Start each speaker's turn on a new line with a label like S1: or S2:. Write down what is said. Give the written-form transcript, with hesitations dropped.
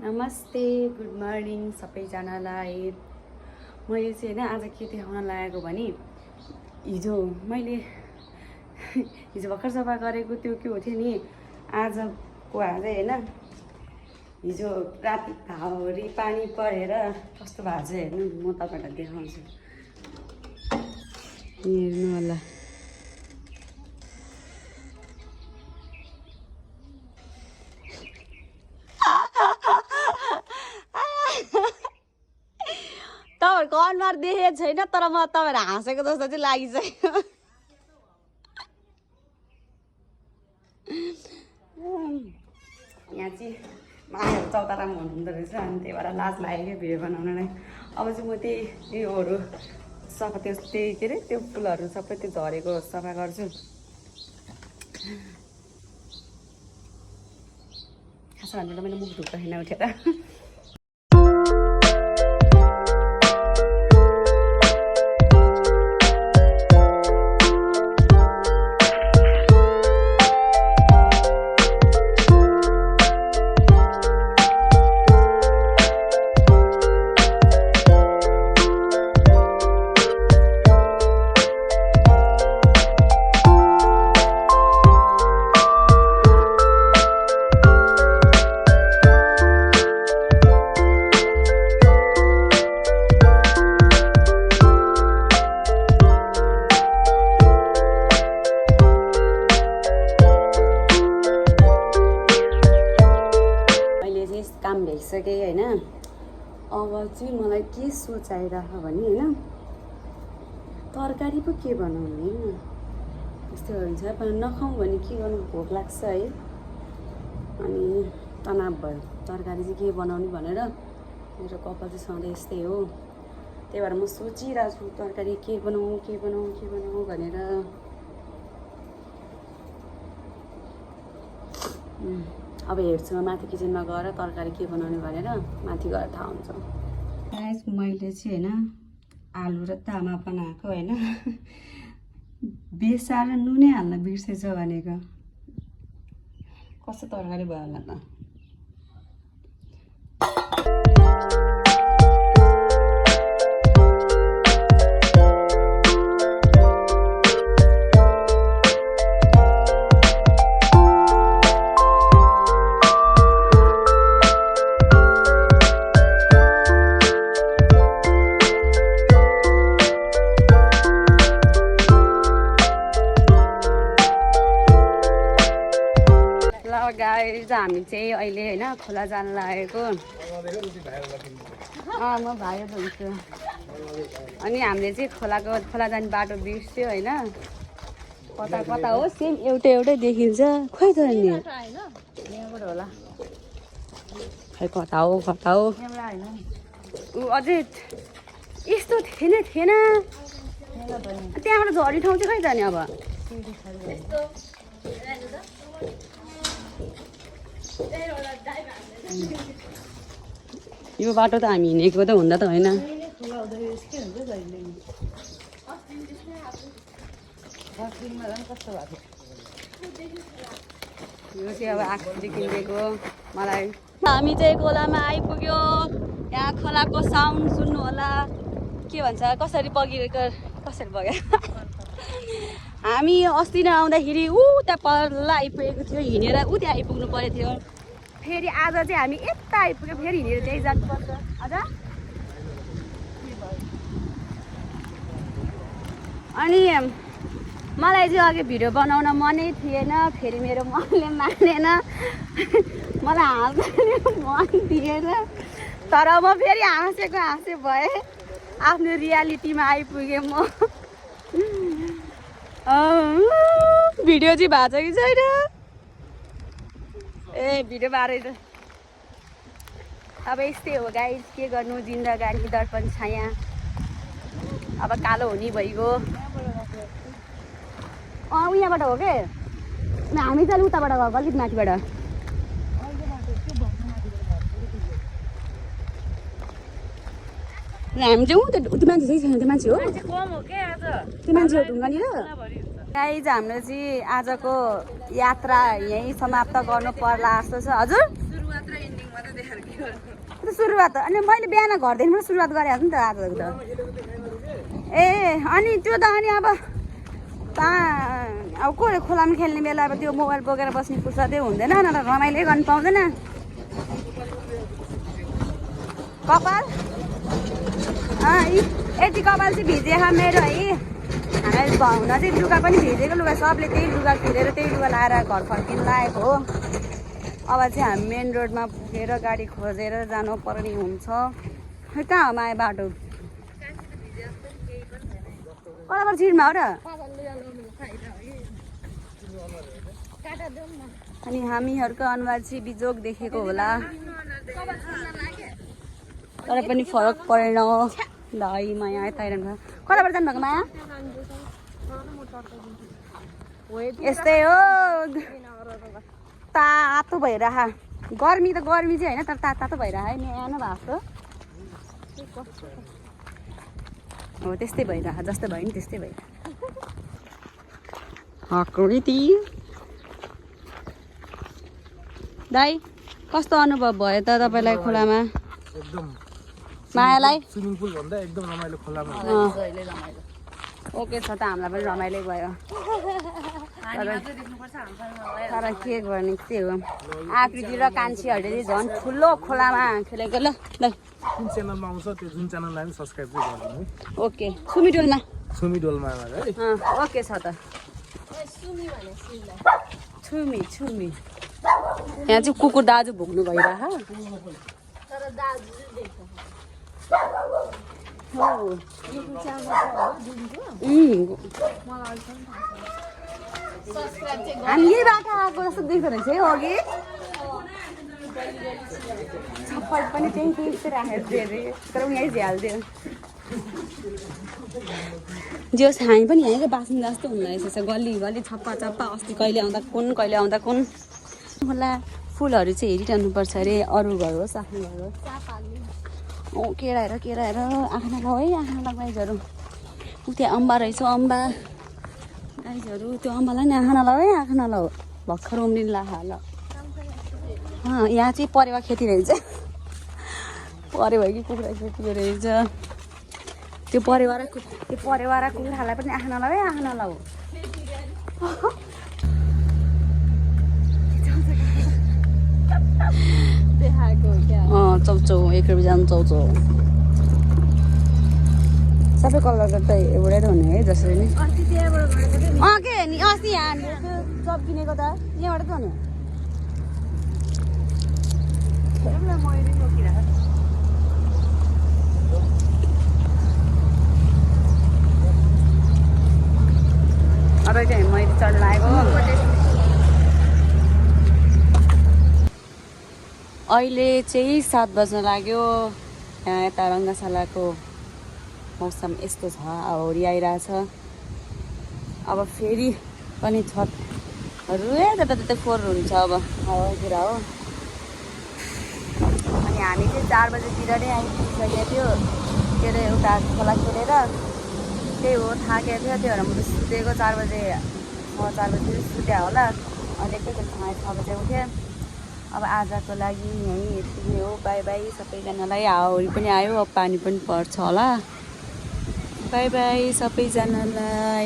S1: नमस्ते good morning सबैजनालाई। मैले चाहिँ हैन आज के देखाउन लागेको भने हिजो भर्खर सफा गरेको त्यो के हो थियो नि आजको आज हैन हिजो राति भारी पानी परेर कस्तो भएको छ हेर्नु म तपाईहरुलाई देखाउँछु हेर्नु होला। तपाईहरुको अनुहार देखेको छैन तर म तपाईहरु हाँसेको जस्तो चाहिँ लागिसक्यो। यहाँ चाहिँ मायाहरू चौतारामा हुनुहुँदो रहेछ अनि त्यही भएर लाज लाग्यो भिडियो बनाउनलाई। अब चाहिँ म त्योहरू सफा त्यही के अरे त्यो फुलहरू सबै त्यो झरेको सफा गर्छु। खास भनेर मैले मुख धुक्क छैन उठेर। काम भइसके हैन। अब चाहिँ मलाई के सोचाइराख भने हैन तरकारी पो के बनाउने हैन यस्तो हुन्छ पर नखाउँ भने के गर्नु भोक लाग्छ है अनि तनाव भयो तरकारी चाहिँ के बनाउने भनेर। मेरो कपाल चाहिँ सधैँ यस्तै हो त्यही भएर म सोचिरहेको छु तरकारी के बनाऊँ भनेर। अब हेर्छु माथि किचनमा गएर तरकारी के बनाउने भनेर माथि गएर थाहा हुन्छ। गाइस मैले चाहिँ हैन आलु र तामा बनाएको हैन बेसार र नुनै हाल्न बिर्सेछ भनेको कस्तो तरकारी भयो होला त। गाइस हामी चाहिँ अहिले हैन खोला जान लागेको। म भाइ भन्छु अनि हामीले चाहिँ खोला जाने बाटो बिर्स्यो हैन कता हो सेम एउटै देखिन्छ खोइ त नि यहाँबाट होला खै कता हो उ अझै यस्तो थिएन त्यहाँबाट झरी ठाउँ चाहिँ खै जाने अब यो बाटो त हामी हिँडेको त हुँदा त होइन। यो चाहिँ अब आखिरी किनेको मलाई। हामी चाहिँ खोलामा आइपुग्यो। यहाँ खोलाको साउन्ड सुन्नु होला के भन्छ कसरी बग्यो। हामी अस्ति नै आउँदाखेरि त्यहाँ पल्ला आइपुगेको थियो हिँडेर त्यहाँ आइपुग्नु परेको थियो। फेरि आज चाहिँ हामी यता आइपुग्यो फेरि हिँडेर त्यही जानुपर्छ। अझ अनि मलाई चाहिँ अघि भिडियो बनाउन मनै थिएन फेरि मेरो मनले मानेन मलाई हाँस्ने मन थिएन तर म फेरि हाँसे भएँ आफ्नो रियालिटीमा आइपुगेँ म। भिडियो चाहिँ भएको छ कि छैन भिडियो बारेर अब यस्तै हो गाइस के गर्नु जिन्दगानी दर्पण छाया अब कालो हुने भइगयो। उहाँबाट हो के हामी चाहिँ उताबाट गएको अलिक माथिबाट हामी चाहिँ त्यो मान्छे चाहिँ छैन त्यो मान्छे हो त्यो मान्छे हो ढुङ्गानिर। गाइज हाम्रो चाहिँ आजको यात्रा यही समाप्त गर्नु पर्ला जस्तो छ। हजुर सुरुवात र एन्डिङ मात्रै देखाएको सुरुवात अनि मैले बिहान घरदेखि सुरुवात गरेँ नि त आज त ए अनि त्यो त अनि अब कसले खोलामा खेल्ने बेला अब त्यो मोबाइल बोकेर बस्ने फुर्सदै हुँदैन न त रमाइलो गर्नु पाउँदैन कपाल यति कपाल चाहिँ भिजेको मेरो है हामीलाई हुन चाहिँ लुगा पनि भिजेको लुगा सबले त्यही लुगा खिरेर त्यही लुगा लाएर घर फर्किनु लागेको हो अब चाहिँ हामी मेन रोडमा पुगेर गाडी खोजेर जानुपर्ने हुन्छ खै कहाँ हो माया बाटो कताबाट छिरमा हो र अनि हामीहरूको अनुहार चाहिँ बिजोग देखेको होला तर पनि फरक परेन भाइ माया यता आइरहनु कताबाट जानुभएको माया यस्तै हो तातो भइरह गर्मी त गर्मी चाहिँ होइन तर तातो भइरह है न्यानो भएको हो त्यस्तै भइरह जस्तो भयो नि त्यस्तै भइरह हकृति दाइ कस्तो अनुभव भयो त तपाईँलाई खोलामा
S2: एकदम
S1: मायालाई
S2: स्विमिङ पुल भन्दा एकदम रमाइलो खोलामा
S1: ओके छ त हामीलाई पनि रमाइलो भयो तर के गर्ने के हो आकृति र कान्छीहरूले चाहिँ झन् ठुलो खोलामा खेलेको ल
S2: कुन च्यानलमा आउँछ त्यो जुन च्यानललाई पनि सब्सक्राइब चाहिँ गरिदिनु
S1: ओके सुमिडोलमा
S2: सुमिडोलमा है
S1: ओके छ त छुमी छुमी यहाँ चाहिँ कुकुर दाजु भोग्नु भइरह हामी यही बाटो आएको जस्तो देख्दो रहेछ है अघि छप्पड पनि त्यही त्यही राखेर दियो अरे तर यहीँ झ्यालिदियो जोस् हामी पनि यहीँको बासिन्दा जस्तो हुँदो रहेछ गल्ली गल्ली छप्पा चप्पा अस्ति कहिले आउँदा कुन होला फुलहरू चाहिँ हेरिरहनुपर्छ अरे अरू घर होस् आफ्नो घर होस् केराएर आँखा लगाऊ है आँखा लगाऊ गाइजहरू त्यहाँ अम्बा रहेछ अम्बा गाइजहरू त्यो अम्बालाई नि आँखा नलाऊ है आँखा नलाऊ भर्खर उम्रिनु ला यहाँ चाहिँ परेवा खेती रहेछ परेवा कि कुखुरा खेती रहेछ त्यो परेवा र कुखुरालाई पनि आँखा नलाऊ है आँखा नलाऊ चौचौ एक रुपियाँ जानु चौचौ सबै कलरको त एउटै त हुने है जसरी नि के नि अस्ति यहाँ त्यो चप किनेको त यहाँबाट त हुने अब चाहिँ मैले चढ्न लागेको अहिले चाहिँ 7 बज्न लाग्यो यहाँ यता रङ्गशालाको मौसम यस्तो छ हाउरी आइरहेछ अब फेरि पनि छतहरू त्यता फोहोर हुन्छ अब हावातिर हो अनि हामी चाहिँ 4 बजेतिर नै आइपुगिसकेको थियो के अरे एउटा खोला खेलेर त्यही हो थाकेको थियो त्यो भएर म सुतेको 4 बजे 4 बजी सुत्या होला अहिले एकैचोटि 6 बजे उठ्यो अब आजको लागि यहीँ यति नै हो बाई बाई सबैजनालाई हाउरी पनि आयो अब पानी पनि पर्छ होला बाई बाई सबैजनालाई